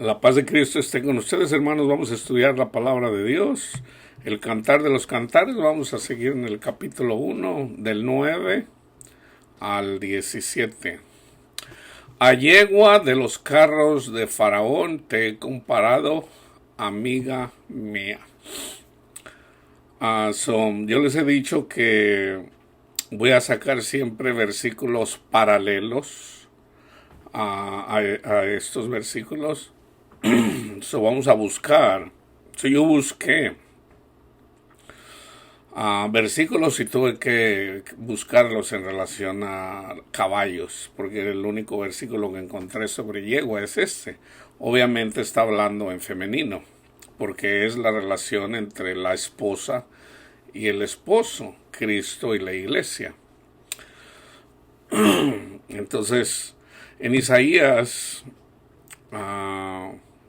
La paz de Cristo esté con ustedes, hermanos. Vamos a estudiar la palabra de Dios, el cantar de los cantares. Vamos a seguir en el capítulo 1, del 9 al 17. A yegua de los carros de Faraón te he comparado, amiga mía. Yo les he dicho que voy a sacar siempre versículos paralelos a estos versículos. Vamos a buscar. Yo busqué versículos y tuve que buscarlos en relación a caballos, porque el único versículo que encontré sobre yegua es este. Obviamente está hablando en femenino, porque es la relación entre la esposa y el esposo, Cristo y la iglesia. Entonces, en Isaías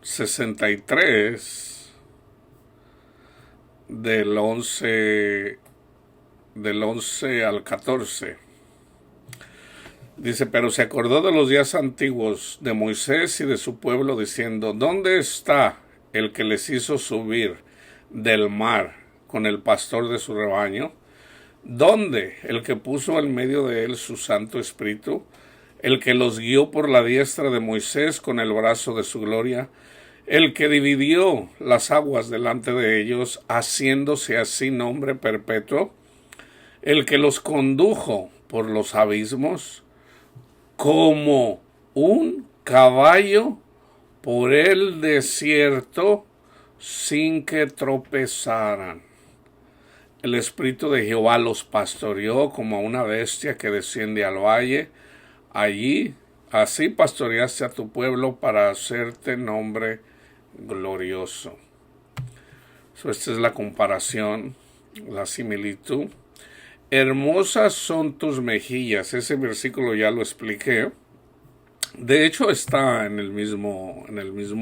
63, del 11 al 14, dice: pero se acordó de los días antiguos de Moisés y de su pueblo, diciendo: ¿dónde está el que les hizo subir del mar con el pastor de su rebaño? ¿Dónde el que puso en medio de él su Santo Espíritu? El que los guió por la diestra de Moisés con el brazo de su gloria, el que dividió las aguas delante de ellos, haciéndose así nombre perpetuo, el que los condujo por los abismos, como un caballo por el desierto, sin que tropezaran. El Espíritu de Jehová los pastoreó como a una bestia que desciende al valle. Allí, así pastoreaste a tu pueblo para hacerte nombre glorioso. Esta es la comparación, la similitud. Hermosas son tus mejillas. Ese versículo ya lo expliqué. De hecho está en el mismo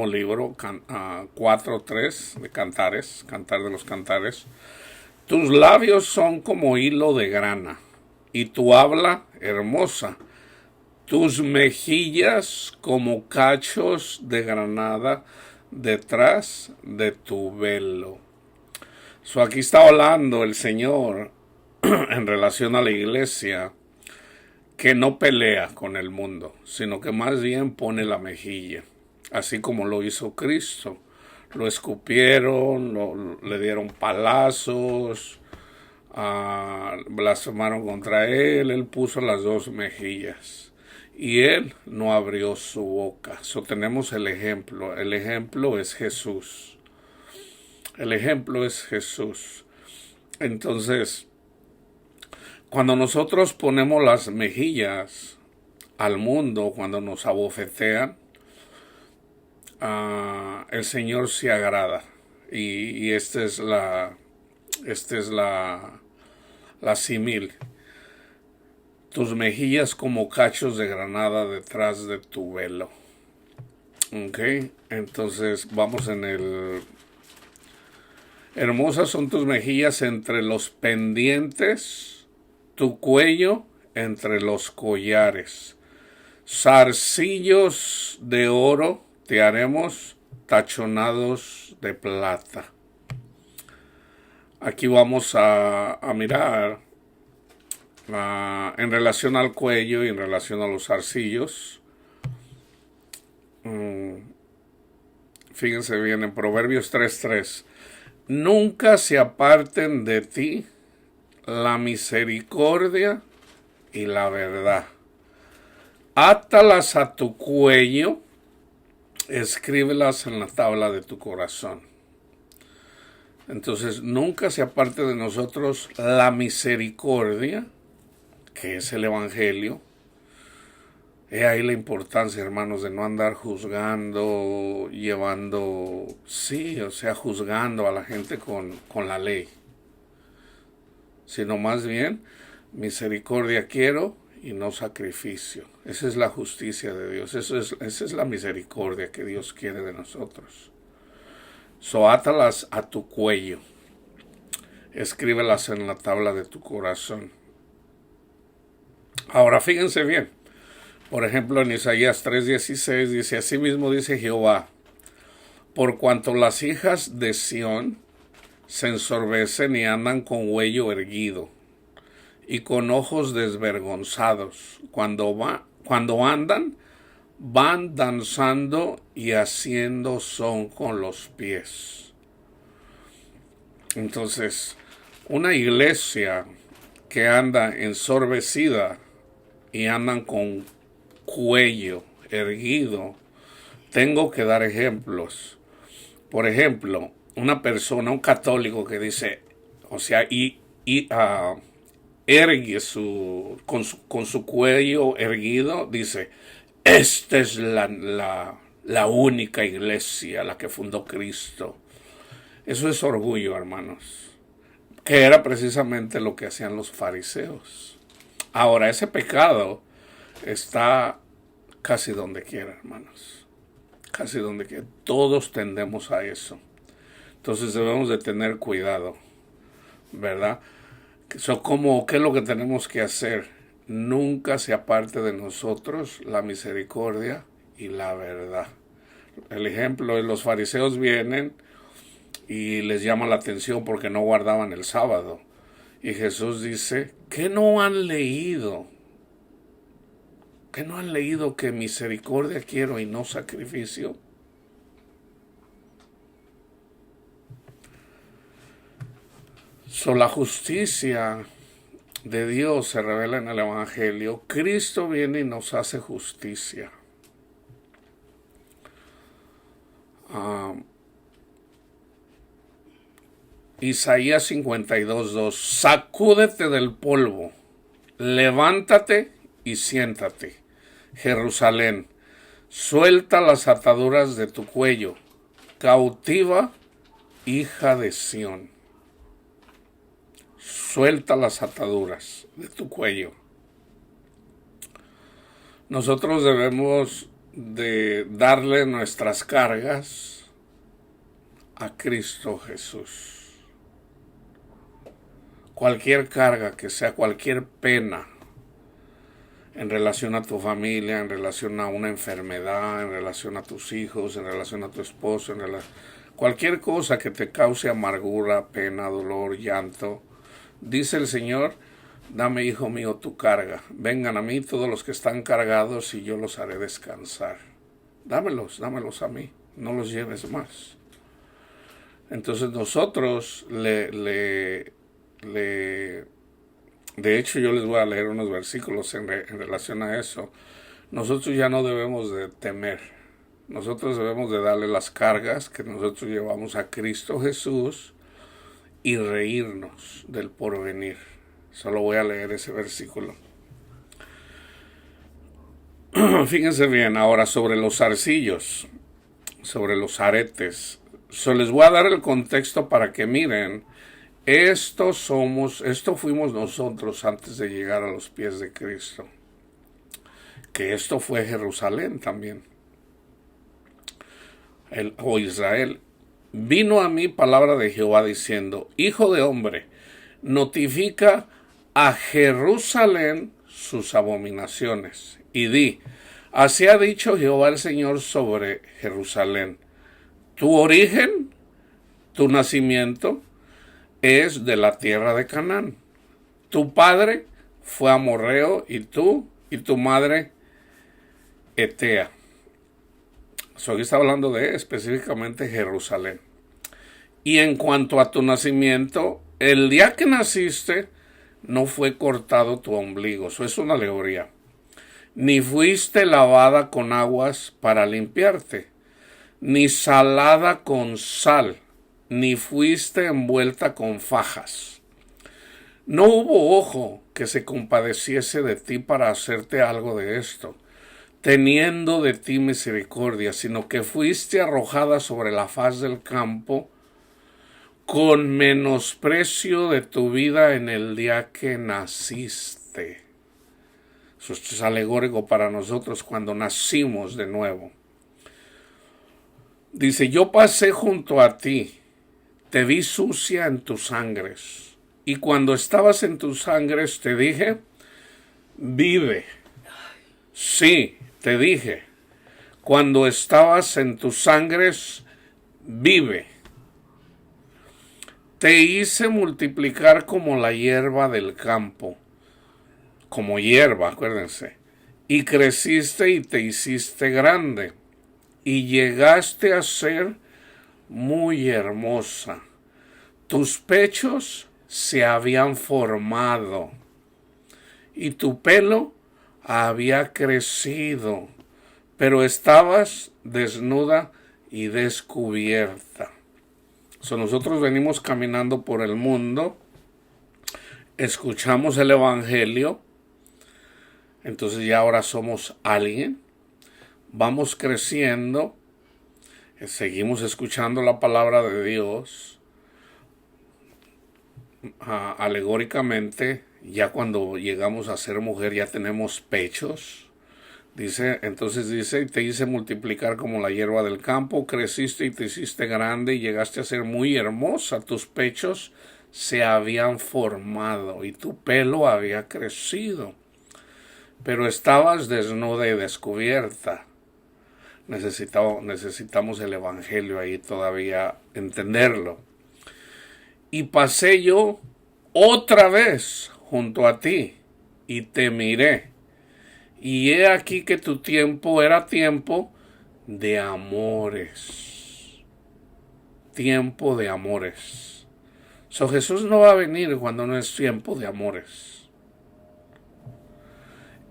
libro 4:3 de Cantares, Cantar de los Cantares. Tus labios son como hilo de grana, y tu habla hermosa. Tus mejillas como cachos de granada detrás de tu velo. Aquí está hablando el Señor en relación a la iglesia, que no pelea con el mundo, sino que más bien pone la mejilla, así como lo hizo Cristo. Lo escupieron, le dieron palazos, blasfemaron contra él puso las dos mejillas. Y él no abrió su boca. Tenemos el ejemplo. El ejemplo es Jesús. El ejemplo es Jesús. Entonces, cuando nosotros ponemos las mejillas al mundo, cuando nos abofetean, el Señor se agrada. Y esta es la símil. Tus mejillas como cachos de granada detrás de tu velo. Ok, entonces vamos en el... Hermosas son tus mejillas entre los pendientes, tu cuello entre los collares. Zarcillos de oro te haremos, tachonados de plata. Aquí vamos a mirar en relación al cuello y en relación a los zarcillos. Fíjense bien en Proverbios 3:3. Nunca se aparten de ti la misericordia y la verdad. Átalas a tu cuello, escríbelas en la tabla de tu corazón. Entonces, nunca se aparte de nosotros la misericordia, que es el Evangelio. He ahí la importancia, hermanos, de no andar juzgando, juzgando a la gente con la ley, sino más bien misericordia quiero y no sacrificio. Esa es la justicia de Dios. Esa es la misericordia que Dios quiere de nosotros. Átalas a tu cuello, escríbelas en la tabla de tu corazón. Ahora fíjense bien, por ejemplo en Isaías 3:16 dice: así mismo dice Jehová, por cuanto las hijas de Sión se ensorbecen y andan con cuello erguido y con ojos desvergonzados. Cuando andan, van danzando y haciendo son con los pies. Entonces, una iglesia que anda ensorbecida y andan con cuello erguido, tengo que dar ejemplos. Por ejemplo, una persona, un católico que dice, o sea, ergue con su cuello erguido, dice, esta es la única iglesia, la que fundó Cristo. Eso es orgullo, hermanos, que era precisamente lo que hacían los fariseos. Ahora, ese pecado está casi donde quiera, hermanos. Casi donde quiera. Todos tendemos a eso. Entonces debemos de tener cuidado, ¿verdad? ¿Qué es lo que tenemos que hacer? Nunca se aparte de nosotros la misericordia y la verdad. El ejemplo es los fariseos vienen y les llama la atención porque no guardaban el sábado. Y Jesús dice, ¿qué no han leído? ¿Qué no han leído que misericordia quiero y no sacrificio? La justicia de Dios se revela en el Evangelio. Cristo viene y nos hace justicia. Isaías 52:2. Sacúdete del polvo, levántate y siéntate, Jerusalén, suelta las ataduras de tu cuello, cautiva, hija de Sión. Suelta las ataduras de tu cuello. Nosotros debemos de darle nuestras cargas a Cristo Jesús. Cualquier carga que sea, cualquier pena en relación a tu familia, en relación a una enfermedad, en relación a tus hijos, en relación a tu esposo, cualquier cosa que te cause amargura, pena, dolor, llanto. Dice el Señor, dame, hijo mío, tu carga. Vengan a mí todos los que están cargados y yo los haré descansar. Dámelos a mí, no los lleves más. Entonces nosotros de hecho yo les voy a leer unos versículos en relación a eso. Nosotros ya no debemos de temer. Nosotros debemos de darle las cargas que nosotros llevamos a Cristo Jesús y reírnos del porvenir. Solo voy a leer ese versículo. Fíjense bien, ahora sobre los zarcillos, sobre los aretes. Les voy a dar el contexto para que miren. Esto fuimos nosotros antes de llegar a los pies de Cristo. Que esto fue Jerusalén también. O Israel. Vino a mí palabra de Jehová diciendo, Hijo de hombre, notifica a Jerusalén sus abominaciones. Y di, así ha dicho Jehová el Señor sobre Jerusalén. Tu origen, tu nacimiento, es de la tierra de Canaán. Tu padre fue amorreo y tú y tu madre Etea. Aquí está hablando de específicamente Jerusalén. Y en cuanto a tu nacimiento, el día que naciste no fue cortado tu ombligo. Eso es una alegoría. Ni fuiste lavada con aguas para limpiarte, ni salada con sal, ni fuiste envuelta con fajas. No hubo ojo que se compadeciese de ti para hacerte algo de esto, teniendo de ti misericordia, sino que fuiste arrojada sobre la faz del campo con menosprecio de tu vida en el día que naciste. Eso es alegórico para nosotros cuando nacimos de nuevo. Dice, yo pasé junto a ti, te vi sucia en tus sangres, y cuando estabas en tus sangres te dije, vive. Sí, te dije, cuando estabas en tus sangres, vive. Te hice multiplicar como la hierba del campo, como hierba, acuérdense, y creciste y te hiciste grande, y llegaste a ser muy hermosa. Tus pechos se habían formado, y tu pelo había crecido, pero estabas desnuda y descubierta. Nosotros venimos caminando por el mundo, escuchamos el Evangelio, entonces ya ahora somos alguien, vamos creciendo, seguimos escuchando la palabra de Dios, alegóricamente, ya cuando llegamos a ser mujer ya tenemos pechos. Entonces dice, y te hice multiplicar como la hierba del campo, creciste y te hiciste grande y llegaste a ser muy hermosa. Tus pechos se habían formado y tu pelo había crecido, pero estabas desnuda y descubierta. Necesitamos el Evangelio ahí todavía entenderlo. Y pasé yo otra vez junto a ti y te miré. Y he aquí que tu tiempo era tiempo de amores. Tiempo de amores. Jesús no va a venir cuando no es tiempo de amores.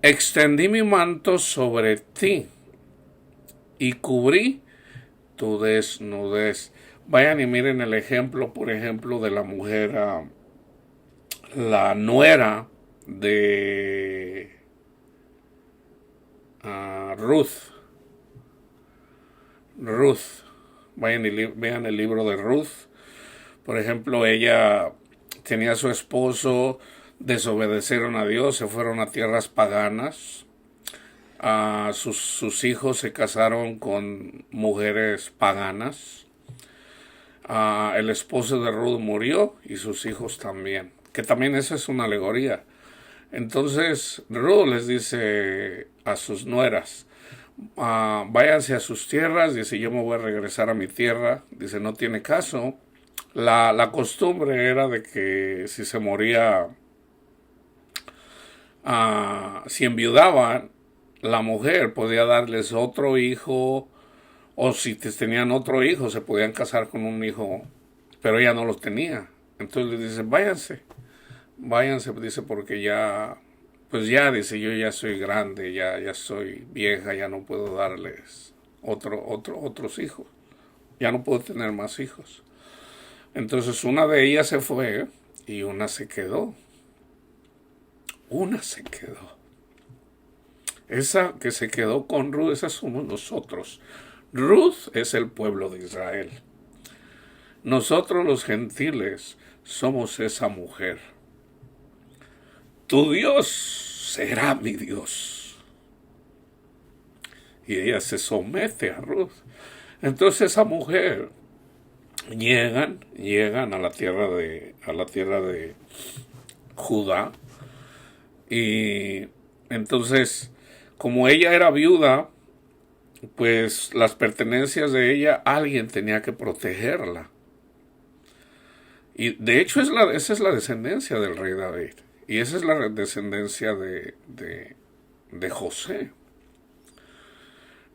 Extendí mi manto sobre ti y cubrí tu desnudez. Vayan y miren el ejemplo, por ejemplo, de la mujer, la nuera de Ruth. Vayan y vean el libro de Ruth. Por ejemplo, ella tenía a su esposo, desobedecieron a Dios, se fueron a tierras paganas. Sus hijos se casaron con mujeres paganas. El esposo de Ruth murió y sus hijos también. Que también esa es una alegoría. Entonces Ruth les dice a sus nueras, váyanse a sus tierras. Dice, yo me voy a regresar a mi tierra. Dice, no tiene caso. La costumbre era de que si se moría, si enviudaban, la mujer podía darles otro hijo, o si tenían otro hijo se podían casar con un hijo, pero ella no los tenía. Entonces le dice, váyanse, dice, porque ya, pues ya, dice, yo ya soy grande, ya soy vieja, ya no puedo darles otros hijos, ya no puedo tener más hijos. Entonces una de ellas se fue y una se quedó. Esa que se quedó con Ruth, esa somos nosotros. Ruth es el pueblo de Israel. Nosotros los gentiles somos esa mujer. Tu Dios será mi Dios. Y ella se somete a Ruth. Entonces esa mujer llegan a la tierra de Judá, y entonces, como ella era viuda, pues las pertenencias de ella, alguien tenía que protegerla. Y de hecho esa es la descendencia del rey David. Y esa es la descendencia de José.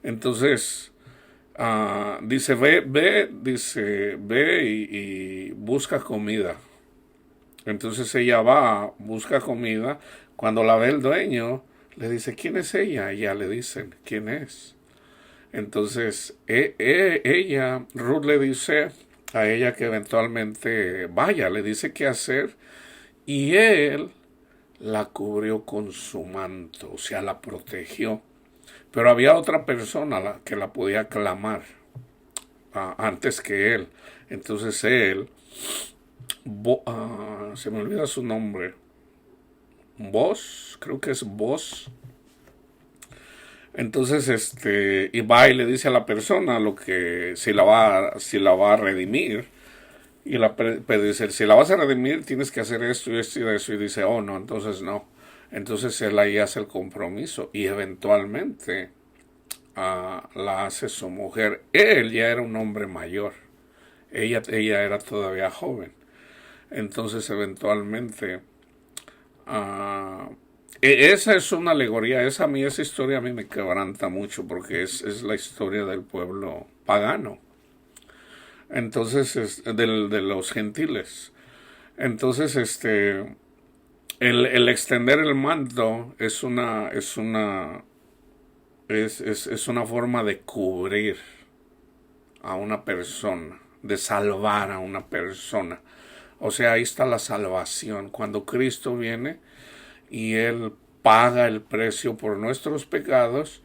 Entonces, dice, ve y busca comida. Entonces ella va, busca comida. Cuando la ve el dueño, le dice, ¿quién es ella? Y ya le dicen, ¿quién es? Entonces Ruth le dice a ella que eventualmente vaya, le dice qué hacer, y él la cubrió con su manto, o sea, la protegió. Pero había otra persona que la podía clamar antes que él. Entonces él, se me olvida su nombre, creo que es Boaz. Entonces, y va y le dice a la persona lo que, si la va a redimir. Y dice, si la vas a redimir, tienes que hacer esto y esto y eso. Y dice, oh, no, entonces no. Entonces él ahí hace el compromiso. Y eventualmente la hace su mujer. Él ya era un hombre mayor. Ella era todavía joven. Entonces, eventualmente, ah, esa es una alegoría. Esa historia a mí me quebranta mucho porque es la historia del pueblo pagano. Entonces, de los gentiles. Entonces, el extender el manto es una forma de cubrir a una persona, de salvar a una persona. O sea, ahí está la salvación. Cuando Cristo viene y Él paga el precio por nuestros pecados,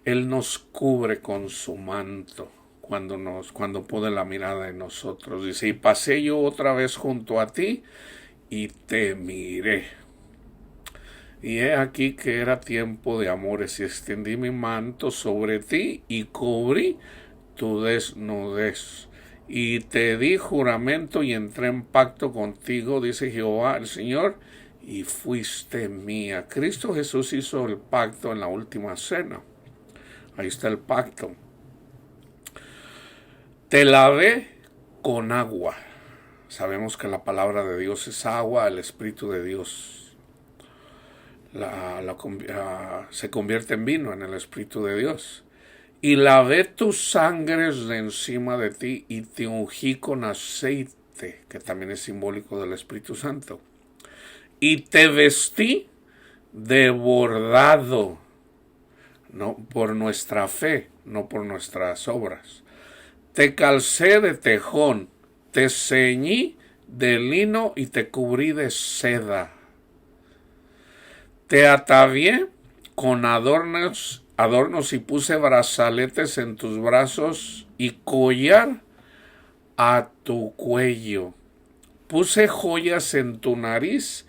Él nos cubre con su manto cuando pone la mirada en nosotros. Dice, y pasé yo otra vez junto a ti y te miré. Y he aquí que era tiempo de amores y extendí mi manto sobre ti y cubrí tu desnudez. Y te di juramento y entré en pacto contigo, dice Jehová el Señor, y fuiste mía. Cristo Jesús hizo el pacto en la última cena. Ahí está el pacto. Te lavé con agua. Sabemos que la palabra de Dios es agua, el Espíritu de Dios se convierte en vino en el Espíritu de Dios. Y lavé tus sangres de encima de ti y te ungí con aceite, que también es simbólico del Espíritu Santo. Y te vestí de bordado, no por nuestra fe, no por nuestras obras. Te calcé de tejón, te ceñí de lino y te cubrí de seda. Te atavié con adornos y puse brazaletes en tus brazos y collar a tu cuello. Puse joyas en tu nariz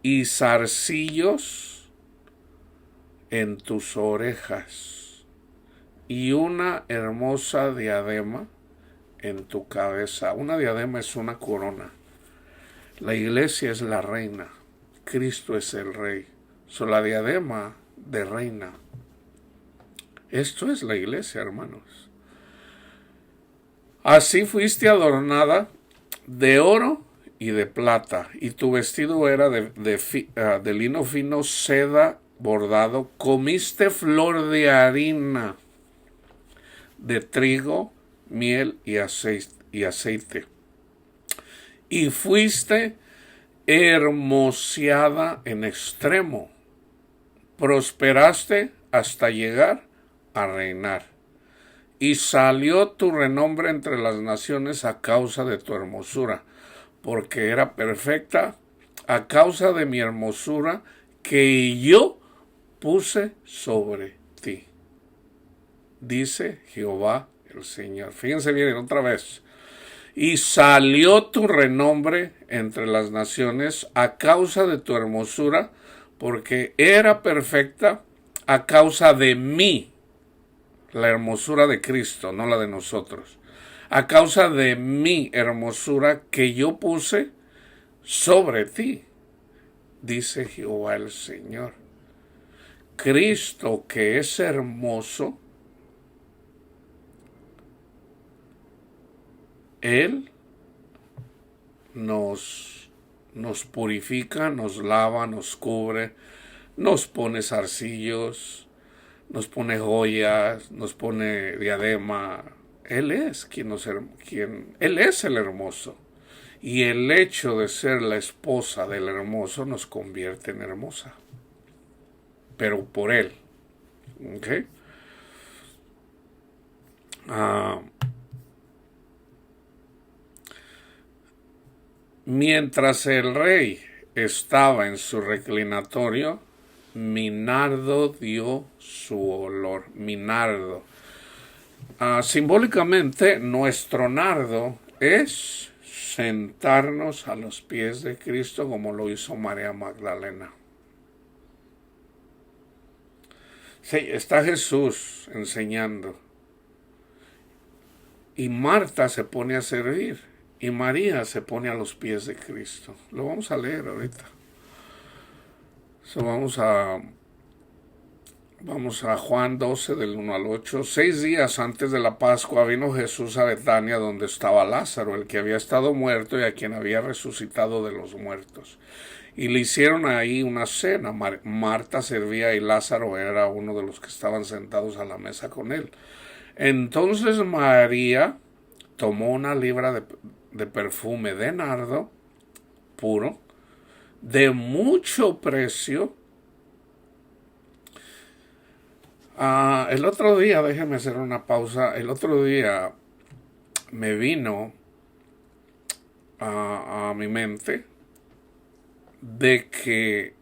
y zarcillos en tus orejas y una hermosa diadema en tu cabeza. Una diadema es una corona. La iglesia es la reina. Cristo es el rey. La diadema de reina. Esto es la iglesia, hermanos. Así fuiste adornada de oro y de plata, y tu vestido era de lino fino, seda, bordado. Comiste flor de harina, de trigo, miel y aceite. Y fuiste hermoseada en extremo. Prosperaste hasta llegar a reinar. Y salió tu renombre entre las naciones a causa de tu hermosura, porque era perfecta a causa de mi hermosura que yo puse sobre ti. Dice Jehová el Señor. Fíjense bien otra vez. Y salió tu renombre entre las naciones a causa de tu hermosura, porque era perfecta a causa de mí, la hermosura de Cristo, no la de nosotros, a causa de mi hermosura que yo puse sobre ti, dice Jehová el Señor. Cristo, que es hermoso, Él nos purifica, nos lava, nos cubre, nos pone zarcillos, nos pone joyas, nos pone diadema. Él es Él es el hermoso. Y el hecho de ser la esposa del hermoso nos convierte en hermosa. Pero por Él. ¿Ok? Mientras el rey estaba en su reclinatorio, mi nardo dio su olor. Mi nardo. Simbólicamente, nuestro nardo es sentarnos a los pies de Cristo como lo hizo María Magdalena. Sí, está Jesús enseñando. Y Marta se pone a servir. Y María se pone a los pies de Cristo. Lo vamos a leer ahorita. Vamos a Vamos a Juan 12 del 1 al 8. 6 días antes de la Pascua vino Jesús a Betania donde estaba Lázaro, el que había estado muerto y a quien había resucitado de los muertos. Y le hicieron ahí una cena. Marta servía y Lázaro era uno de los que estaban sentados a la mesa con él. Entonces María tomó una libra de perfume de nardo puro, de mucho precio. El otro día, déjenme hacer una pausa, el otro día me vino a mi mente de que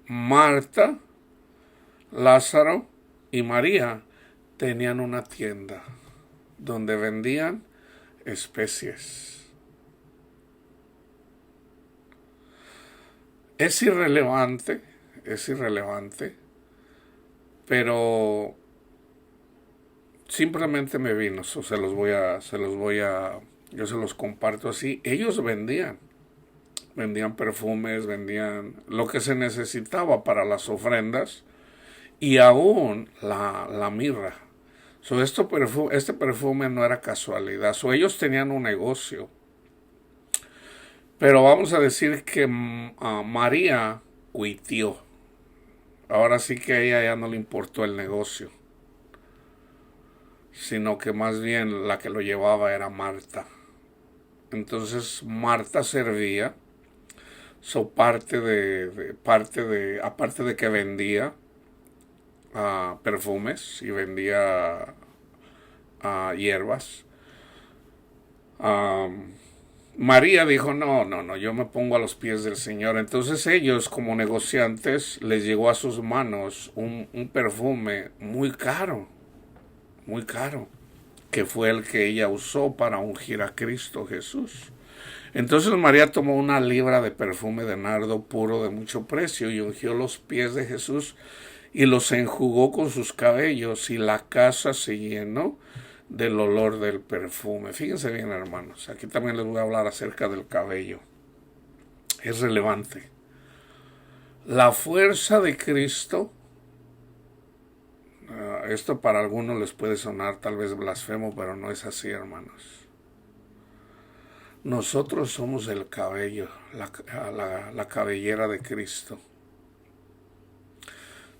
Marta, Lázaro y María tenían una tienda donde vendían especies. Es irrelevante, pero simplemente me vino, yo se los comparto así. Ellos vendían perfumes, vendían lo que se necesitaba para las ofrendas y aún la mirra. Este perfume no era casualidad. Ellos tenían un negocio. Pero vamos a decir que María cuitió. Ahora sí que a ella ya no le importó el negocio, sino que más bien la que lo llevaba era Marta. Entonces Marta servía, aparte de que vendía perfumes y vendía hierbas, María dijo, no, yo me pongo a los pies del Señor. Entonces ellos, como negociantes, les llegó a sus manos un perfume muy caro, que fue el que ella usó para ungir a Cristo Jesús. Entonces María tomó una libra de perfume de nardo puro de mucho precio y ungió los pies de Jesús y los enjugó con sus cabellos, y la casa se llenó del olor del perfume. Fíjense bien, hermanos, aquí también les voy a hablar acerca del cabello. Es relevante. La fuerza de Cristo, esto para algunos les puede sonar tal vez blasfemo, pero no es así, hermanos. Nosotros somos el cabello, la cabellera de Cristo,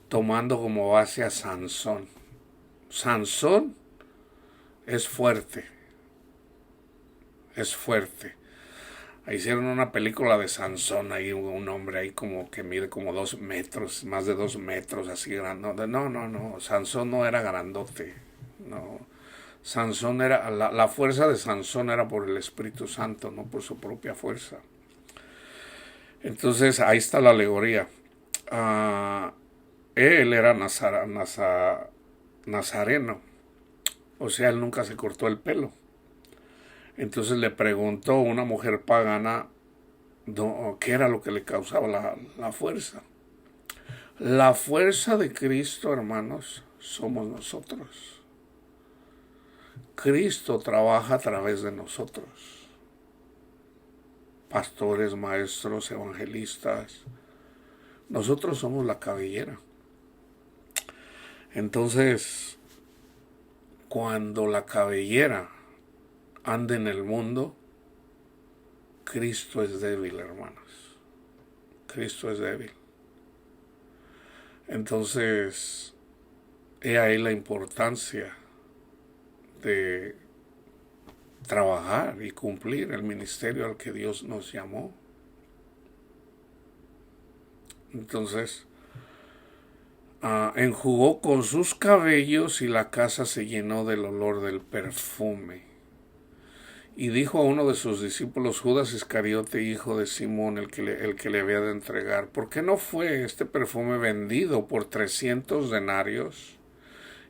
tomando como base a Sansón. Sansón es fuerte. Hicieron una película de Sansón, ahí un hombre ahí como que mide como 2 metros, más de 2 metros, así grandote. No, Sansón no era grandote, no. Sansón era, la fuerza de Sansón era por el Espíritu Santo, no por su propia fuerza. Entonces ahí está la alegoría. Él era nazareno, o sea, él nunca se cortó el pelo. Entonces le preguntó una mujer pagana qué era lo que le causaba la fuerza. La fuerza de Cristo, hermanos, somos nosotros. Cristo trabaja a través de nosotros. Pastores, maestros, evangelistas. Nosotros somos la cabellera. Entonces, cuando la cabellera anda en el mundo, Cristo es débil, hermanos. Cristo es débil. Entonces, he ahí la importancia de trabajar y cumplir el ministerio al que Dios nos llamó. Entonces, enjugó con sus cabellos y la casa se llenó del olor del perfume. Y dijo a uno de sus discípulos, Judas Iscariote, hijo de Simón, el que le había de entregar, ¿por qué no fue este perfume vendido por 300 denarios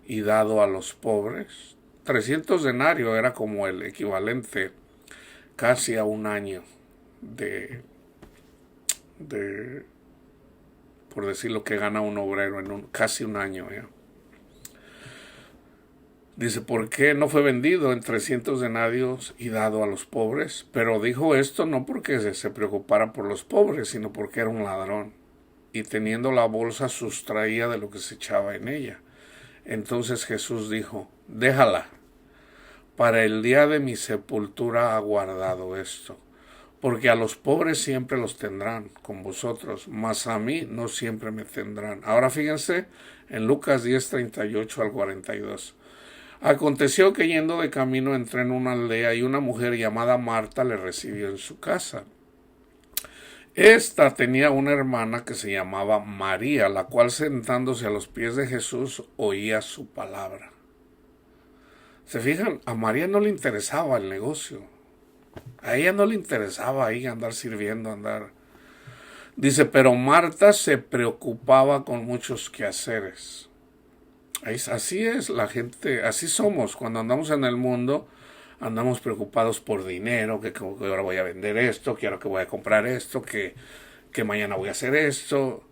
y dado a los pobres? 300 denarios era como el equivalente casi a un año de por decir lo que gana un obrero en casi un año. Dice, ¿por qué no fue vendido en 300 denarios y dado a los pobres? Pero dijo esto no porque se preocupara por los pobres, sino porque era un ladrón. y teniendo la bolsa sustraía de lo que se echaba en ella. Entonces Jesús dijo: déjala, para el día de mi sepultura ha guardado esto, porque a los pobres siempre los tendrán con vosotros, mas a mí no siempre me tendrán. Ahora fíjense en Lucas 10:38 al 42. Aconteció que yendo de camino entró en una aldea y una mujer llamada Marta le recibió en su casa. Esta tenía una hermana que se llamaba María, la cual sentándose a los pies de Jesús oía su palabra. ¿Se fijan? A María no le interesaba el negocio. A ella no le interesaba ahí andar sirviendo, andar. Dice, pero Marta se preocupaba con muchos quehaceres. Así es la gente, así somos. Cuando andamos en el mundo, andamos preocupados por dinero, que ahora voy a vender esto, que ahora que voy a comprar esto, que mañana voy a hacer esto.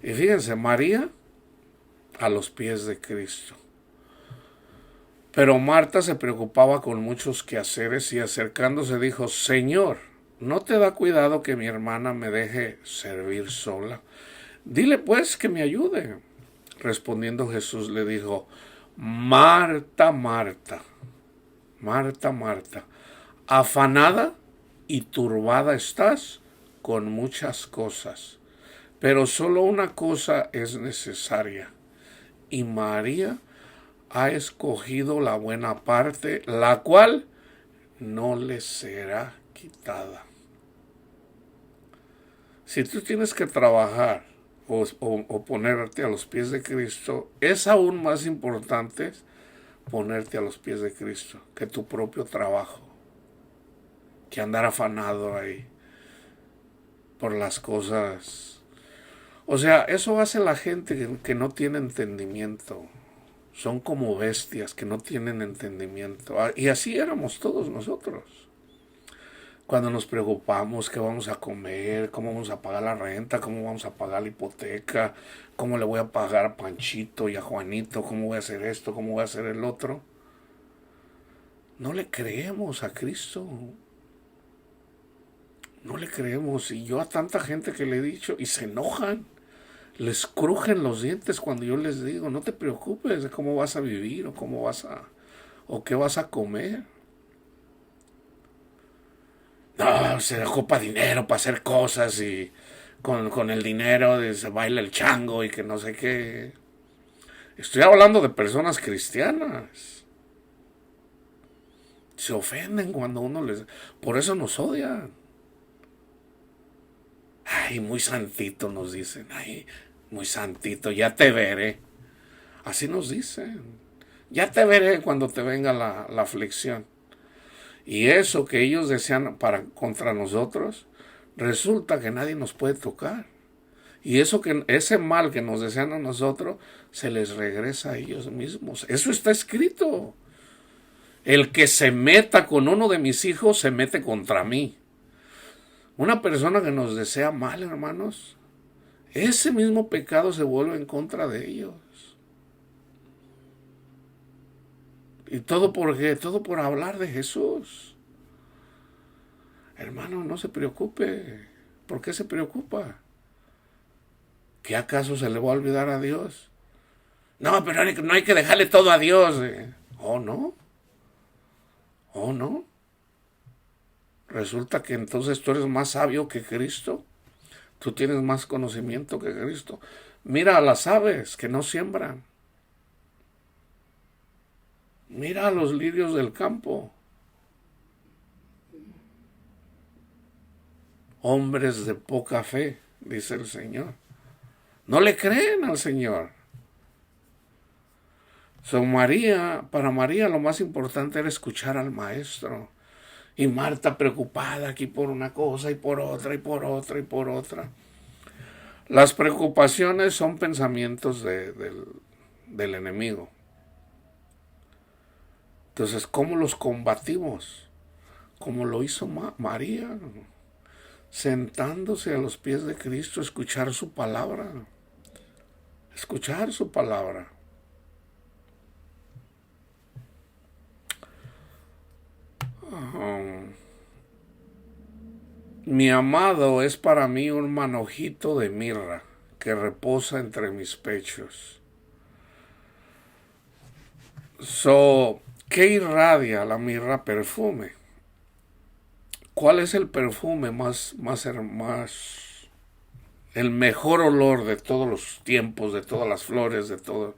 Y fíjense, María a los pies de Cristo. Pero Marta se preocupaba con muchos quehaceres y acercándose dijo: Señor, ¿no te da cuidado que mi hermana me deje servir sola? Dile pues que me ayude. Respondiendo Jesús le dijo: Marta, Marta, Marta, Marta, afanada y turbada estás con muchas cosas, pero solo una cosa es necesaria, y María ha escogido la buena parte, la cual no le será quitada. Si tú tienes que trabajar o ponerte a los pies de Cristo, es aún más importante ponerte a los pies de Cristo que tu propio trabajo, que andar afanado ahí por las cosas. O sea, eso hace la gente que no tiene entendimiento. Son como bestias que no tienen entendimiento. Y así éramos todos nosotros. Cuando nos preocupamos qué vamos a comer, cómo vamos a pagar la renta, cómo vamos a pagar la hipoteca, cómo le voy a pagar a Panchito y a Juanito, cómo voy a hacer esto, cómo voy a hacer el otro. No le creemos a Cristo. No le creemos. Y yo a tanta gente que le he dicho, y se enojan, les crujen los dientes cuando yo les digo: no te preocupes de cómo vas a vivir o qué vas a comer. No, se ocupa dinero para hacer cosas y con el dinero se baila el chango y que no sé qué. Estoy hablando de personas cristianas. Se ofenden cuando uno les... Por eso nos odian. Ay, muy santito nos dicen. Ay, muy santito, ya te veré. Así nos dicen. Ya te veré cuando te venga la aflicción. Y eso que ellos desean contra nosotros, resulta que nadie nos puede tocar. Y ese mal que nos desean a nosotros, se les regresa a ellos mismos. Eso está escrito. El que se meta con uno de mis hijos, se mete contra mí. Una persona que nos desea mal, hermanos, ese mismo pecado se vuelve en contra de ellos. ¿Y todo por qué? Todo por hablar de Jesús. Hermano, no se preocupe. ¿Por qué se preocupa? ¿Qué acaso se le va a olvidar a Dios? No, pero no hay que dejarle todo a Dios. ¿Oh, no? ¿Oh, no? Resulta que entonces tú eres más sabio que Cristo. Tú tienes más conocimiento que Cristo. Mira a las aves que no siembran. Mira a los lirios del campo. Hombres de poca fe, dice el Señor. No le creen al Señor. Para María lo más importante era escuchar al Maestro. Y Marta preocupada aquí por una cosa y por otra y por otra y por otra. Las preocupaciones son pensamientos del enemigo. Entonces, ¿cómo los combatimos? Como lo hizo María, sentándose a los pies de Cristo, escuchar su palabra. Escuchar su palabra. Mi amado es para mí un manojito de mirra que reposa entre mis pechos. ¿Qué irradia la mirra? Perfume. ¿Cuál es el perfume más, el mejor olor de todos los tiempos, de todas las flores, de todo?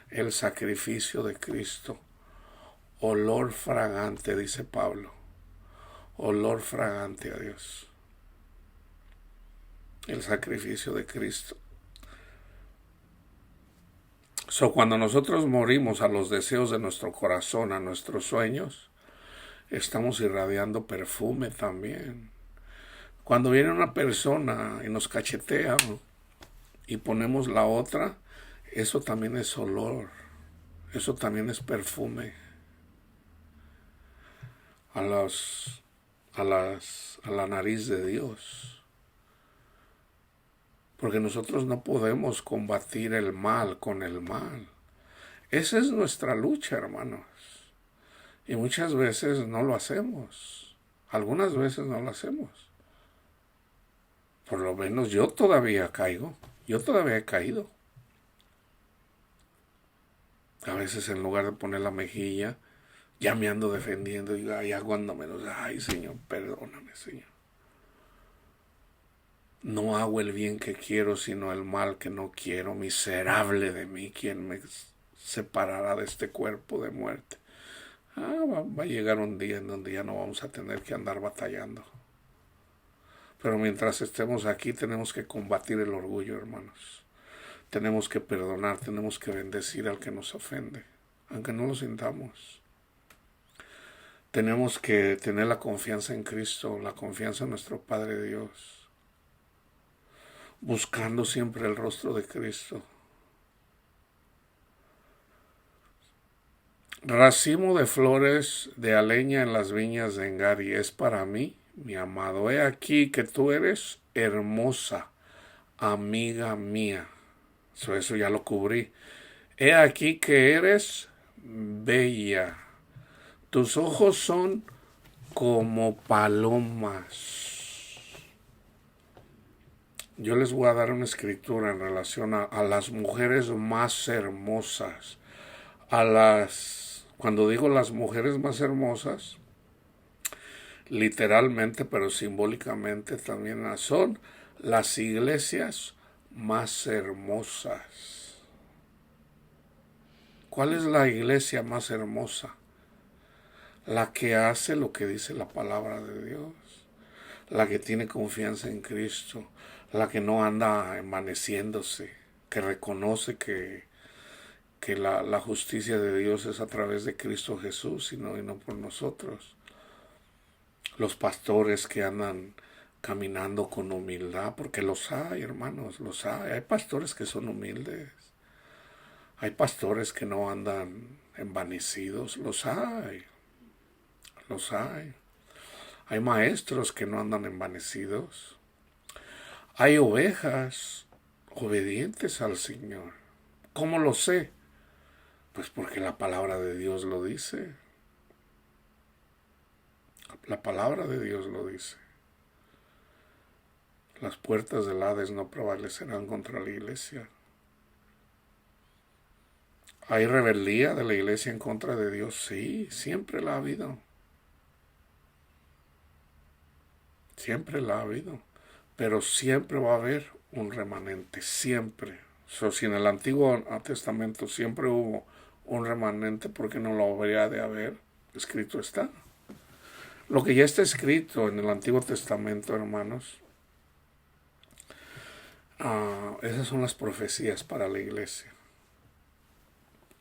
El sacrificio de Cristo. Olor fragante, dice Pablo. Olor fragante a Dios. El sacrificio de Cristo. Cuando nosotros morimos a los deseos de nuestro corazón, a nuestros sueños, estamos irradiando perfume también. Cuando viene una persona y nos cachetea y ponemos la otra, eso también es olor, eso también es perfume a la nariz de Dios. Porque nosotros no podemos combatir el mal con el mal. Esa es nuestra lucha, hermanos. Y muchas veces no lo hacemos. Algunas veces no lo hacemos. Por lo menos yo todavía caigo. Yo todavía he caído. A veces en lugar de poner la mejilla, ya me ando defendiendo y ya cuando menos, ay Señor, perdóname Señor. No hago el bien que quiero, sino el mal que no quiero. Miserable de mí, ¿quién me separará de este cuerpo de muerte? Va a llegar un día en donde ya no vamos a tener que andar batallando. Pero mientras estemos aquí tenemos que combatir el orgullo, hermanos. Tenemos que perdonar, tenemos que bendecir al que nos ofende, aunque no lo sintamos. Tenemos que tener la confianza en Cristo, la confianza en nuestro Padre Dios, buscando siempre el rostro de Cristo. Racimo de flores de aleña en las viñas de Engari es para mí, mi amado. He aquí que tú eres hermosa, amiga mía. Eso ya lo cubrí. He aquí que eres bella. Tus ojos son como palomas. Yo les voy a dar una escritura en relación a las mujeres más hermosas. Cuando digo las mujeres más hermosas, literalmente, pero simbólicamente también son las iglesias más hermosas. ¿Cuál es la iglesia más hermosa? La que hace lo que dice la palabra de Dios, la que tiene confianza en Cristo, la que no anda envaneciéndose, que reconoce que la justicia de Dios es a través de Cristo Jesús y no por nosotros. Los pastores que andan caminando con humildad, porque los hay, hermanos, los hay. Hay pastores que son humildes. Hay pastores que no andan envanecidos, los hay. Los hay. Hay maestros que no andan envanecidos. Hay ovejas obedientes al Señor. ¿Cómo lo sé? Pues porque la palabra de Dios lo dice. La palabra de Dios lo dice. Las puertas del Hades no prevalecerán contra la iglesia. ¿Hay rebeldía de la iglesia en contra de Dios? Sí, siempre la ha habido. Siempre la ha habido. Pero siempre va a haber un remanente, siempre. Si en el Antiguo Testamento siempre hubo un remanente, ¿por qué no lo habría de haber? Escrito está. Lo que ya está escrito en el Antiguo Testamento, hermanos, esas son las profecías para la iglesia.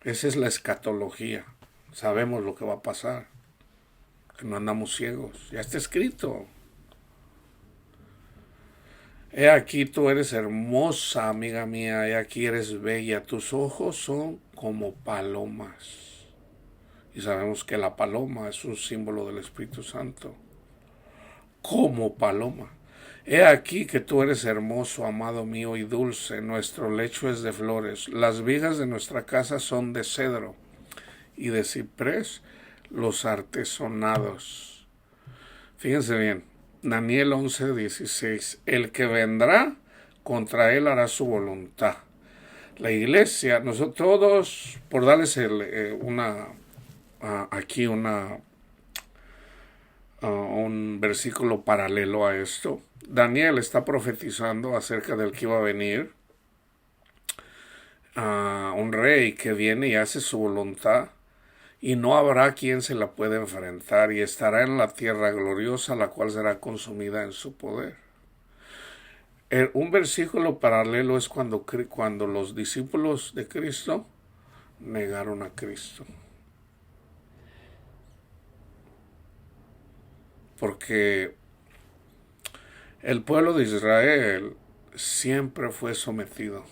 Esa es la escatología. Sabemos lo que va a pasar. Que no andamos ciegos. Ya está escrito. He aquí tú eres hermosa, amiga mía. He aquí eres bella. Tus ojos son como palomas. Y sabemos que la paloma es un símbolo del Espíritu Santo. Como paloma. He aquí que tú eres hermoso, amado mío, y dulce. Nuestro lecho es de flores. Las vigas de nuestra casa son de cedro y de ciprés los artesonados. Fíjense bien, Daniel 11:16. El que vendrá contra él hará su voluntad. La iglesia, nosotros todos, por darles aquí un versículo paralelo a esto, Daniel está profetizando acerca del que iba a venir, un rey que viene y hace su voluntad, y no habrá quien se la pueda enfrentar, y estará en la tierra gloriosa, la cual será consumida en su poder. Un versículo paralelo es cuando los discípulos de Cristo negaron a Cristo. Porque el pueblo de Israel siempre fue sometido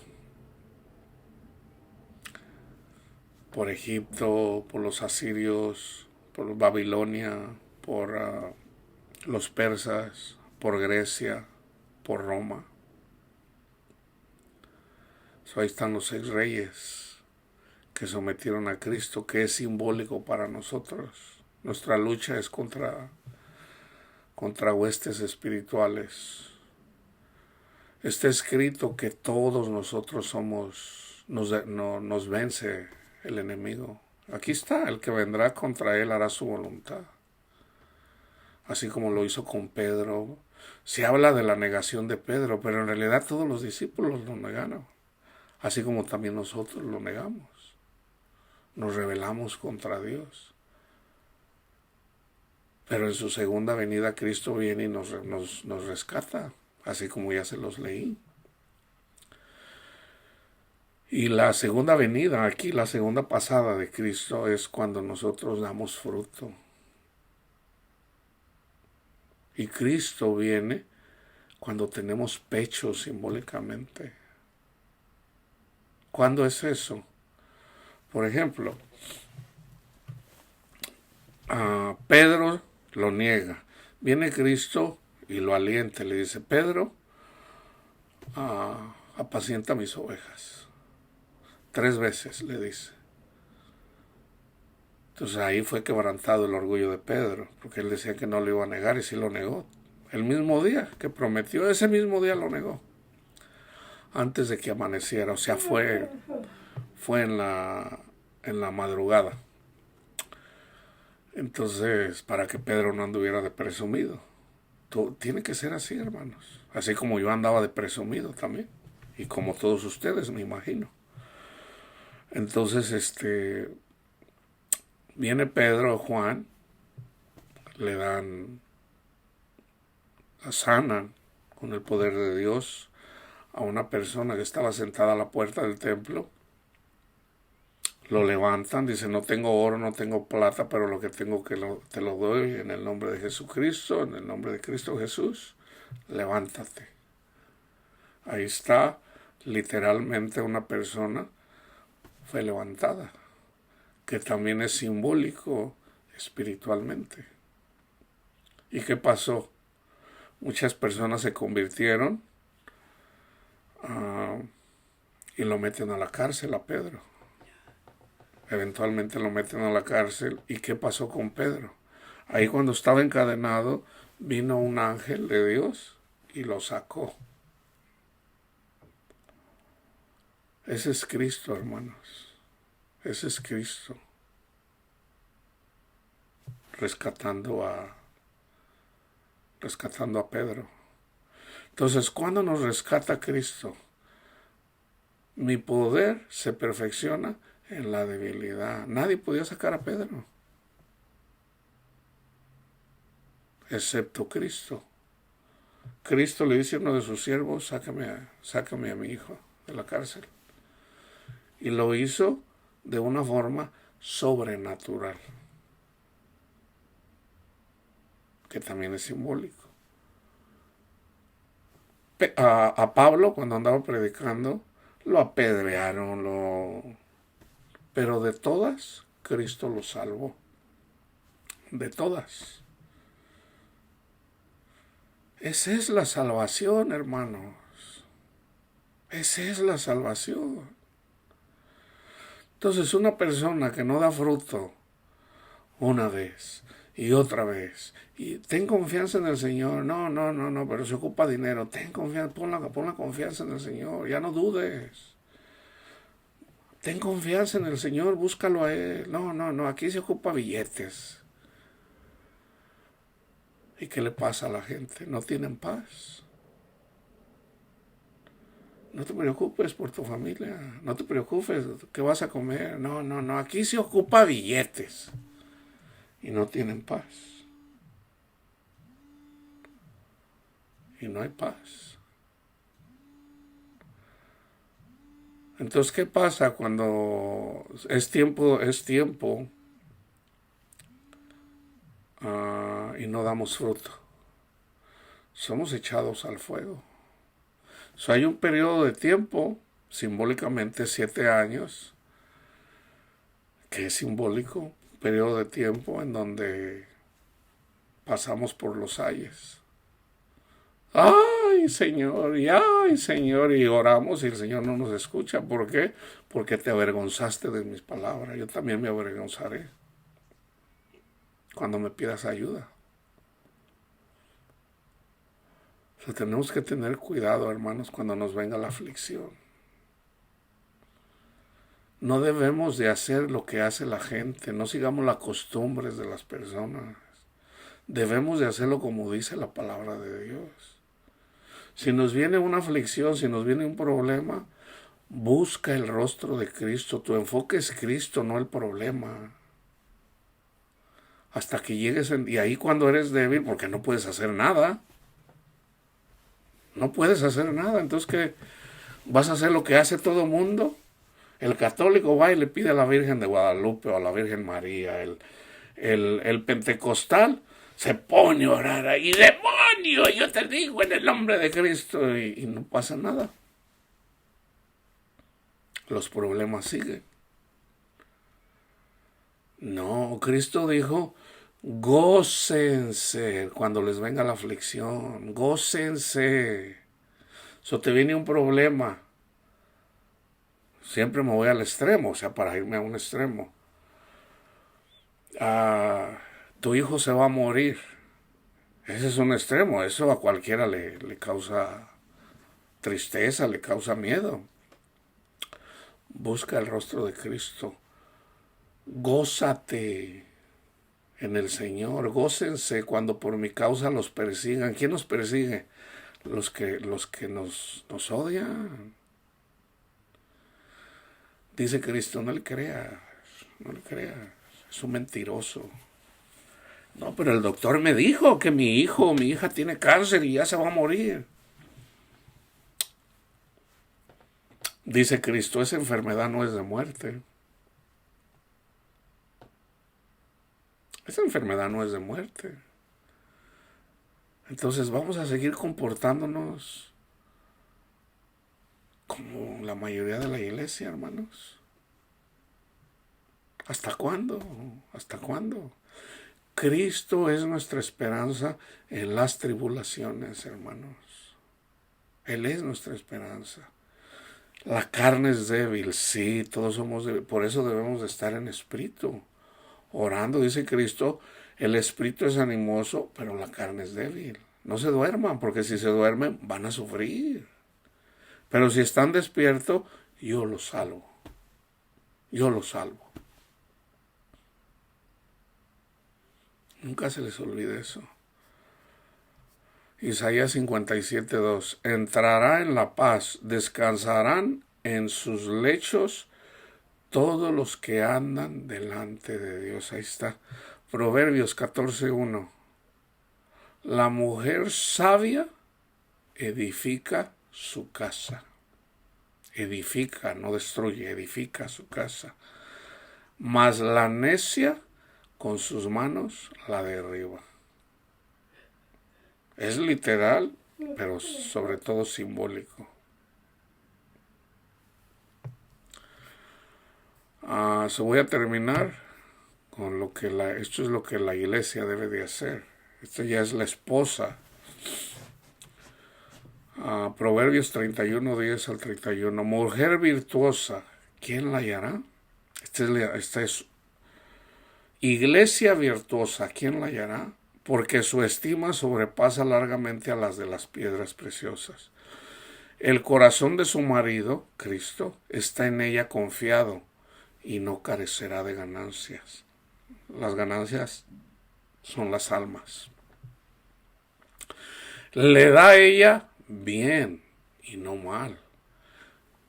por Egipto, por los asirios, por Babilonia, por los persas, por Grecia, por Roma. Ahí están los 6 reyes que sometieron a Cristo, que es simbólico para nosotros. Nuestra lucha es contra huestes espirituales. Está escrito que todos nosotros nos vence el enemigo. Aquí está, el que vendrá contra él hará su voluntad. Así como lo hizo con Pedro. Se habla de la negación de Pedro, pero en realidad todos los discípulos lo negaron. Así como también nosotros lo negamos. Nos rebelamos contra Dios. Pero en su segunda venida Cristo viene y nos rescata, así como ya se los leí. Y la segunda venida, aquí la segunda pasada de Cristo, es cuando nosotros damos fruto. Y Cristo viene cuando tenemos pecho simbólicamente. ¿Cuándo es eso? Por ejemplo, Pedro lo niega. Viene Cristo y lo alienta. Le dice, Pedro, apacienta mis ovejas. 3 veces le dice. Entonces ahí fue quebrantado el orgullo de Pedro, porque él decía que no lo iba a negar y sí lo negó. El mismo día que prometió, ese mismo día lo negó. Antes de que amaneciera, o sea, fue en la madrugada. Entonces, para que Pedro no anduviera de presumido. Tiene que ser así, hermanos. Así como yo andaba de presumido también. Y como todos ustedes, me imagino. Entonces, viene Pedro o Juan, le sanan con el poder de Dios a una persona que estaba sentada a la puerta del templo. Lo levantan, dice, no tengo oro, no tengo plata, pero lo que tengo te lo doy en el nombre de Jesucristo, en el nombre de Cristo Jesús, levántate. Ahí está, literalmente una persona fue levantada, que también es simbólico espiritualmente. ¿Y qué pasó? Muchas personas se convirtieron y lo meten a la cárcel a Pedro. Eventualmente lo meten a la cárcel. ¿Y qué pasó con Pedro? Ahí cuando estaba encadenado, vino un ángel de Dios y lo sacó. Ese es Cristo, hermanos. Ese es Cristo. Rescatando a Pedro. Entonces, ¿cuándo nos rescata Cristo? Mi poder se perfecciona en la debilidad. Nadie podía sacar a Pedro, excepto Cristo. Cristo le dice a uno de sus siervos, sácame a mi hijo de la cárcel. Y lo hizo de una forma sobrenatural, que también es simbólico. A Pablo, cuando andaba predicando, lo apedrearon, pero de todas, Cristo lo salvó. De todas. Esa es la salvación, hermanos. Esa es la salvación. Entonces, una persona que no da fruto una vez Y otra vez. Y ten confianza en el Señor. No, no, no, no, pero se ocupa dinero. Ten confianza, pon la confianza en el Señor. Ya no dudes. Ten confianza en el Señor, búscalo a Él. No, no, no, aquí se ocupa billetes. ¿Y qué le pasa a la gente? No tienen paz. No te preocupes por tu familia. No te preocupes qué vas a comer. No, no, no, aquí se ocupa billetes. Y no tienen paz. Y no hay paz. Entonces, ¿qué pasa cuando es tiempo y no damos fruto? Somos echados al fuego. Hay un periodo de tiempo, simbólicamente 7 años, que es simbólico, un periodo de tiempo en donde pasamos por los ayes. Ay, Señor, y oramos y el Señor no nos escucha. ¿Por qué? Porque te avergonzaste de mis palabras. Yo también me avergonzaré cuando me pidas ayuda. O sea, tenemos que tener cuidado, hermanos, cuando nos venga la aflicción. No debemos de hacer lo que hace la gente. No sigamos las costumbres de las personas. Debemos de hacerlo como dice la palabra de Dios. Si nos viene una aflicción, si nos viene un problema, busca el rostro de Cristo. Tu enfoque es Cristo, no el problema. Hasta que llegues y ahí cuando eres débil, porque no puedes hacer nada. No puedes hacer nada. Entonces, ¿qué? ¿Vas a hacer lo que hace todo mundo? El católico va y le pide a la Virgen de Guadalupe o a la Virgen María. El pentecostal se pone a orar ahí. ¡Demonio! Yo te digo en el nombre de Cristo. Y no pasa nada. Los problemas siguen. No, Cristo dijo, gócense cuando les venga la aflicción. Gócense. Te viene un problema. Siempre me voy al extremo, o sea, para irme a un extremo. Tu hijo se va a morir. Ese es un extremo. Eso a cualquiera le causa tristeza, le causa miedo. Busca el rostro de Cristo. Gózate en el Señor. Gócense cuando por mi causa los persigan. ¿Quién nos persigue? Los que nos odian. Dice Cristo, no le creas. Es un mentiroso. No, pero el doctor me dijo que mi hija tiene cáncer y ya se va a morir. Dice Cristo, esa enfermedad no es de muerte. Esa enfermedad no es de muerte. Entonces vamos a seguir comportándonos como la mayoría de la iglesia, hermanos. ¿Hasta cuándo? ¿Hasta cuándo? Cristo es nuestra esperanza en las tribulaciones, hermanos. Él es nuestra esperanza. La carne es débil, sí, todos somos débiles. Por eso debemos de estar en espíritu. Orando, dice Cristo, el espíritu es animoso, pero la carne es débil. No se duerman, porque si se duermen van a sufrir. Pero si están despiertos, yo los salvo. Yo los salvo. Nunca se les olvide eso. Isaías 57:2. Entrará en la paz, descansarán en sus lechos todos los que andan delante de Dios. Ahí está. Proverbios 14:1. La mujer sabia edifica su casa. Edifica, no destruye, edifica su casa. Mas la necia con sus manos la derriba. Es literal, pero sobre todo simbólico. Voy a terminar con esto es lo que la iglesia debe de hacer. Esta ya es la esposa. Proverbios 31:10 al 31. Mujer virtuosa, ¿quién la hallará? Iglesia virtuosa, ¿quién la hallará? Porque su estima sobrepasa largamente a las de las piedras preciosas. El corazón de su marido, Cristo, está en ella confiado y no carecerá de ganancias. Las ganancias son las almas. Le da a ella bien y no mal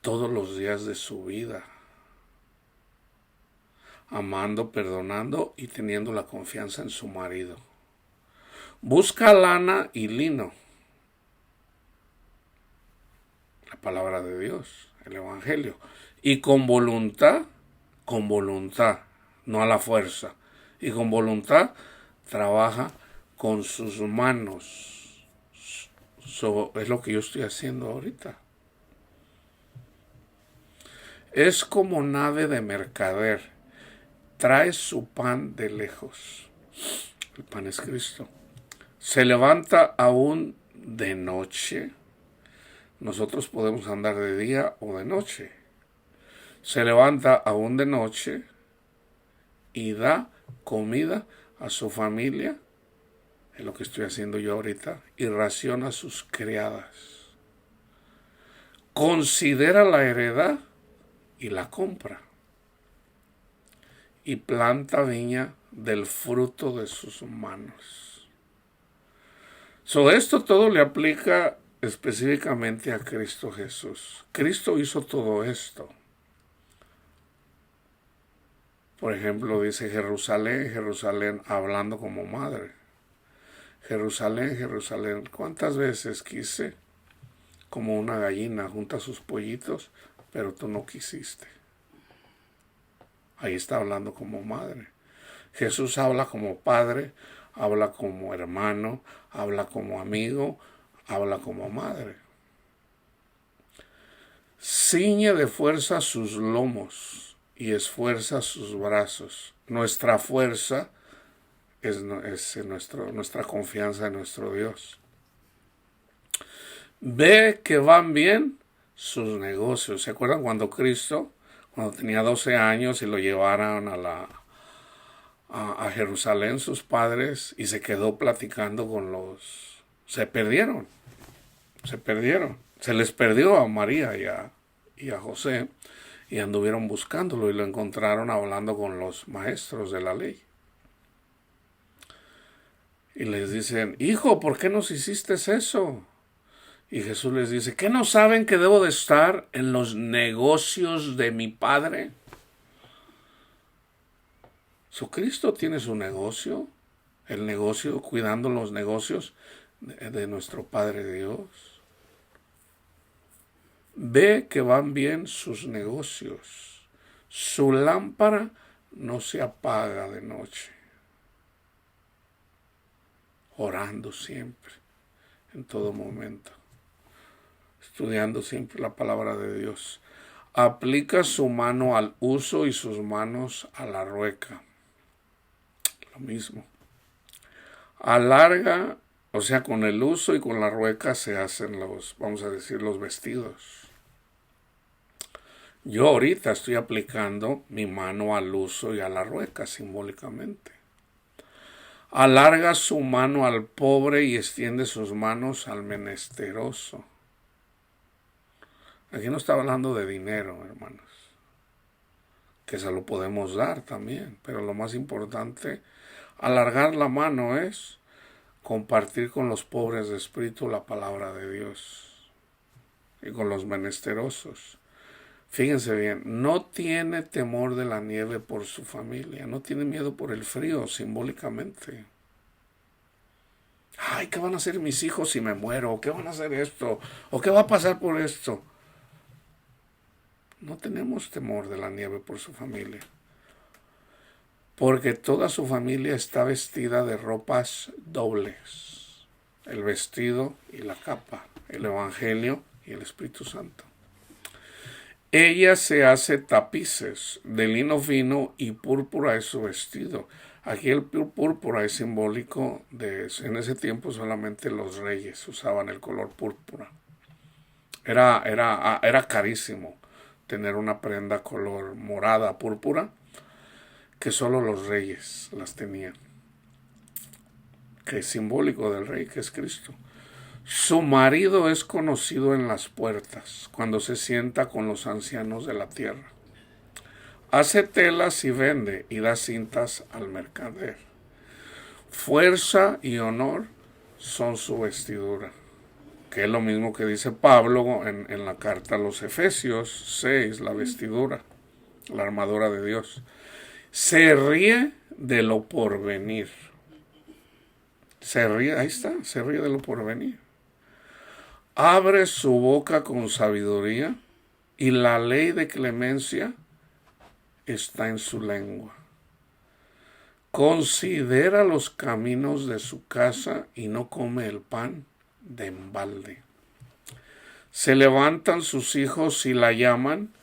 todos los días de su vida, amando, perdonando y teniendo la confianza en su marido. Busca lana y lino, la palabra de Dios, el Evangelio, y con voluntad, no a la fuerza, y con voluntad trabaja con sus manos. Es lo que yo estoy haciendo ahorita. Es como nave de mercader, trae su pan de lejos. El pan es Cristo. Se levanta aún de noche. Nosotros podemos andar de día o de noche. Se levanta aún de noche y da comida a su familia, es lo que estoy haciendo yo ahorita, y raciona a sus criadas. Considera la heredad y la compra, y planta viña del fruto de sus manos. Esto todo le aplica específicamente a Cristo Jesús. Cristo hizo todo esto. Por ejemplo, dice Jerusalén, Jerusalén, hablando como madre. Jerusalén, Jerusalén, ¿cuántas veces quise como una gallina junta sus pollitos, pero tú no quisiste? Ahí está hablando como madre. Jesús habla como padre, habla como hermano, habla como amigo, habla como madre. Ciñe de fuerza sus lomos y esfuerza sus brazos. Nuestra fuerza es nuestra confianza en nuestro Dios. Ve que van bien sus negocios. ¿Se acuerdan cuando Cristo, cuando tenía 12 años y lo llevaron a Jerusalén sus padres y se quedó platicando con los... Se perdieron. Se les perdió a María y a José y anduvieron buscándolo y lo encontraron hablando con los maestros de la ley. Y les dicen, hijo, ¿por qué nos hiciste eso? Y Jesús les dice, ¿qué no saben que debo de estar en los negocios de mi Padre? Cristo tiene su negocio, el negocio, cuidando los negocios de nuestro Padre Dios. Ve que van bien sus negocios. Su lámpara no se apaga de noche. Orando siempre, en todo momento. Estudiando siempre la palabra de Dios. Aplica su mano al uso y sus manos a la rueca. Lo mismo. Alarga, o sea, con el uso y con la rueca se hacen vamos a decir, los vestidos. Yo ahorita estoy aplicando mi mano al uso y a la rueca simbólicamente. Alarga su mano al pobre y extiende sus manos al menesteroso. Aquí no está hablando de dinero, hermanos, que se lo podemos dar también, pero lo más importante, alargar la mano es compartir con los pobres de espíritu la palabra de Dios y con los menesterosos. Fíjense bien, no tiene temor de la nieve por su familia, no tiene miedo por el frío simbólicamente. Ay, ¿qué van a hacer mis hijos si me muero? ¿Qué van a hacer esto? ¿O qué va a pasar por esto? No tenemos temor de la nieve por su familia, porque toda su familia está vestida de ropas dobles, el vestido y la capa, el Evangelio y el Espíritu Santo. Ella se hace tapices de lino fino y púrpura es su vestido. Aquí el púrpura es simbólico en ese tiempo solamente los reyes usaban el color púrpura. Era carísimo tener una prenda color morada, púrpura, que solo los reyes las tenían, que es simbólico del rey que es Cristo. Su marido es conocido en las puertas, cuando se sienta con los ancianos de la tierra. Hace telas y vende, y da cintas al mercader. Fuerza y honor son su vestidura, que es lo mismo que dice Pablo en la carta a los Efesios 6, la vestidura, la armadura de Dios. Se ríe de lo porvenir. Se ríe, ahí está, se ríe de lo porvenir. Abre su boca con sabiduría, y la ley de clemencia está en su lengua. Considera los caminos de su casa y no come el pan de embalde. Se levantan sus hijos y la llaman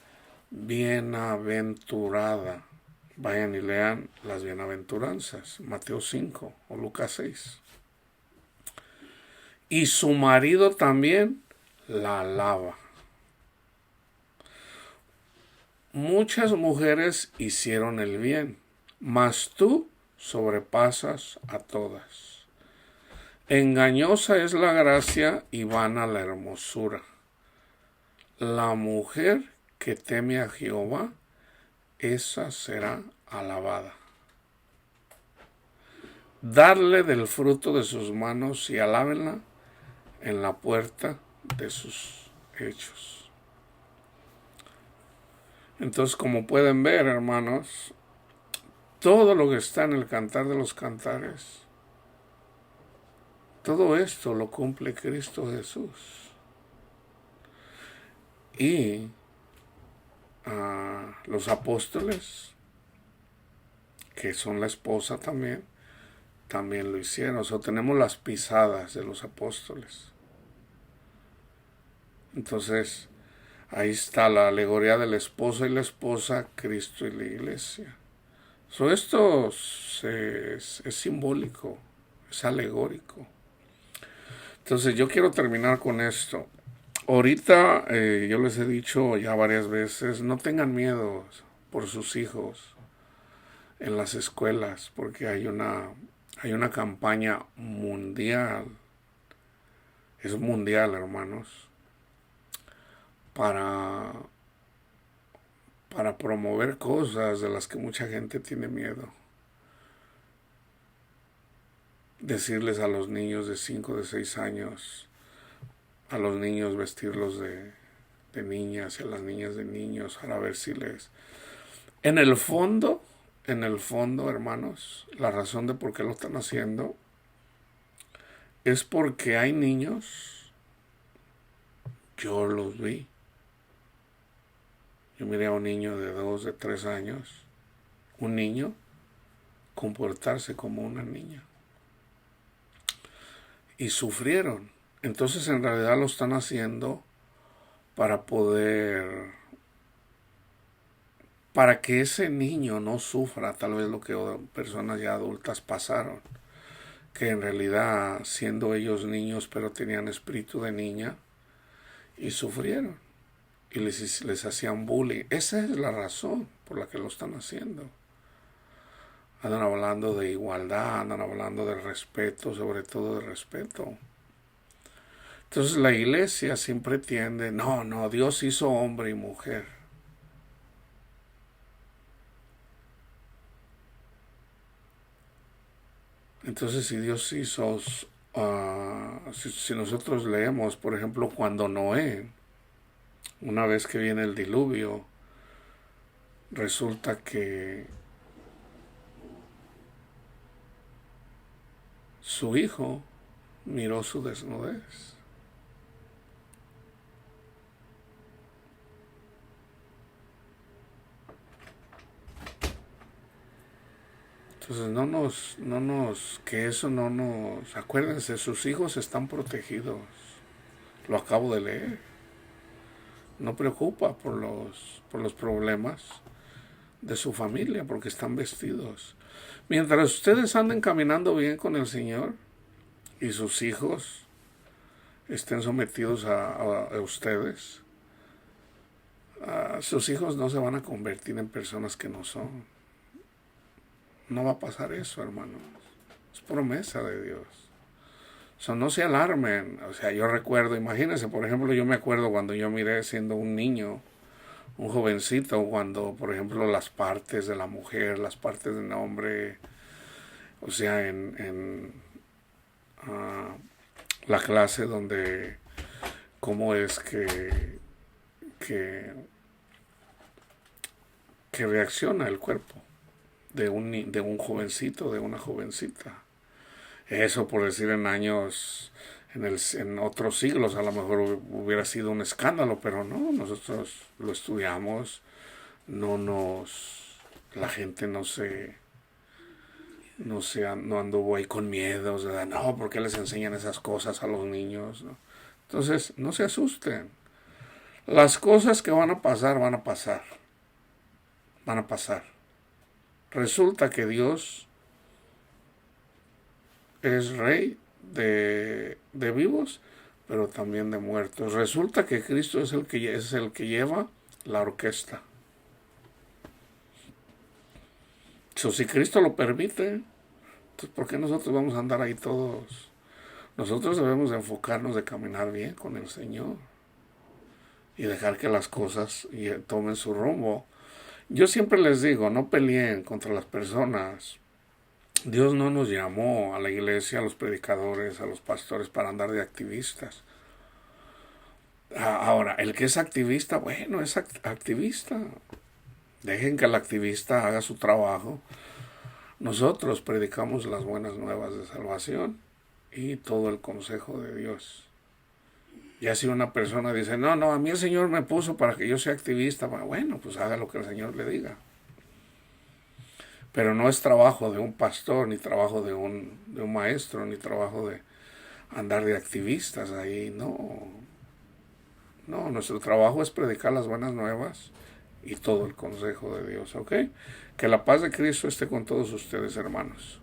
bienaventurada. Vayan y lean las bienaventuranzas, Mateo 5 o Lucas 6. Y su marido también la alaba. Muchas mujeres hicieron el bien, mas tú sobrepasas a todas. Engañosa es la gracia y vana la hermosura. La mujer que teme a Jehová, esa será alabada. Darle del fruto de sus manos y alábenla en la puerta de sus hechos. Entonces, como pueden ver, hermanos, todo lo que está en el Cantar de los Cantares, todo esto lo cumple Cristo Jesús. Y los apóstoles, que son la esposa también lo hicieron. O sea, tenemos las pisadas de los apóstoles. Entonces, ahí está la alegoría del esposo y la esposa, Cristo y la iglesia. Esto es simbólico, es alegórico. Entonces yo quiero terminar con esto. Ahorita yo les he dicho ya varias veces, no tengan miedo por sus hijos en las escuelas, porque hay una campaña mundial, es mundial, hermanos, para promover cosas de las que mucha gente tiene miedo. Decirles a los niños de 5, de 6 años, a los niños vestirlos de niñas y a las niñas de niños, para ver si les... En el fondo, hermanos, la razón de por qué lo están haciendo es porque hay niños, yo los vi. Yo miré a un niño de 2, de 3 años, un niño comportarse como una niña. Y sufrieron. Entonces en realidad lo están haciendo para que ese niño no sufra tal vez lo que personas ya adultas pasaron, que en realidad siendo ellos niños pero tenían espíritu de niña y sufrieron y les hacían bullying. Esa es la razón por la que lo están haciendo. Andan hablando de igualdad, andan hablando de respeto, sobre todo de respeto. Entonces la iglesia siempre tiende, no, Dios hizo hombre y mujer. Entonces si Dios hizo, si nosotros leemos, por ejemplo, cuando Noé, una vez que viene el diluvio, resulta que su hijo miró su desnudez. Entonces acuérdense, sus hijos están protegidos. Lo acabo de leer. No preocupa por los problemas de su familia, porque están vestidos. Mientras ustedes anden caminando bien con el Señor y sus hijos estén sometidos a ustedes, sus hijos no se van a convertir en personas que no son. no va a pasar eso, hermanos. Es promesa de Dios. No se alarmen. O sea, yo recuerdo, imagínense, por ejemplo, yo me acuerdo cuando yo miré siendo un niño, un jovencito, cuando, por ejemplo, las partes de la mujer, las partes del hombre, o sea, en la clase donde, cómo es que, que reacciona el cuerpo de un jovencito, de una jovencita. Eso, por decir, en años, en otros siglos, a lo mejor hubiera sido un escándalo, pero no, nosotros lo estudiamos, la gente no anduvo ahí con miedos, ¿verdad? No, ¿por qué les enseñan esas cosas a los niños? ¿No? Entonces, no se asusten. Las cosas que van a pasar, van a pasar. Van a pasar. Resulta que Dios es rey de vivos, pero también de muertos. Resulta que Cristo es el que lleva la orquesta. Si Cristo lo permite, entonces ¿por qué nosotros vamos a andar ahí todos? Nosotros debemos de enfocarnos de caminar bien con el Señor y dejar que las cosas tomen su rumbo. Yo siempre les digo, no peleen contra las personas. Dios no nos llamó a la iglesia, a los predicadores, a los pastores para andar de activistas. Ahora, el que es activista, bueno, es activista. Dejen que el activista haga su trabajo. Nosotros predicamos las buenas nuevas de salvación y todo el consejo de Dios. Ya si una persona dice, no, a mí el Señor me puso para que yo sea activista, bueno, pues haga lo que el Señor le diga. Pero no es trabajo de un pastor, ni trabajo de un maestro, ni trabajo de andar de activistas ahí, no. No, nuestro trabajo es predicar las buenas nuevas y todo el consejo de Dios, ¿ok? Que la paz de Cristo esté con todos ustedes, hermanos.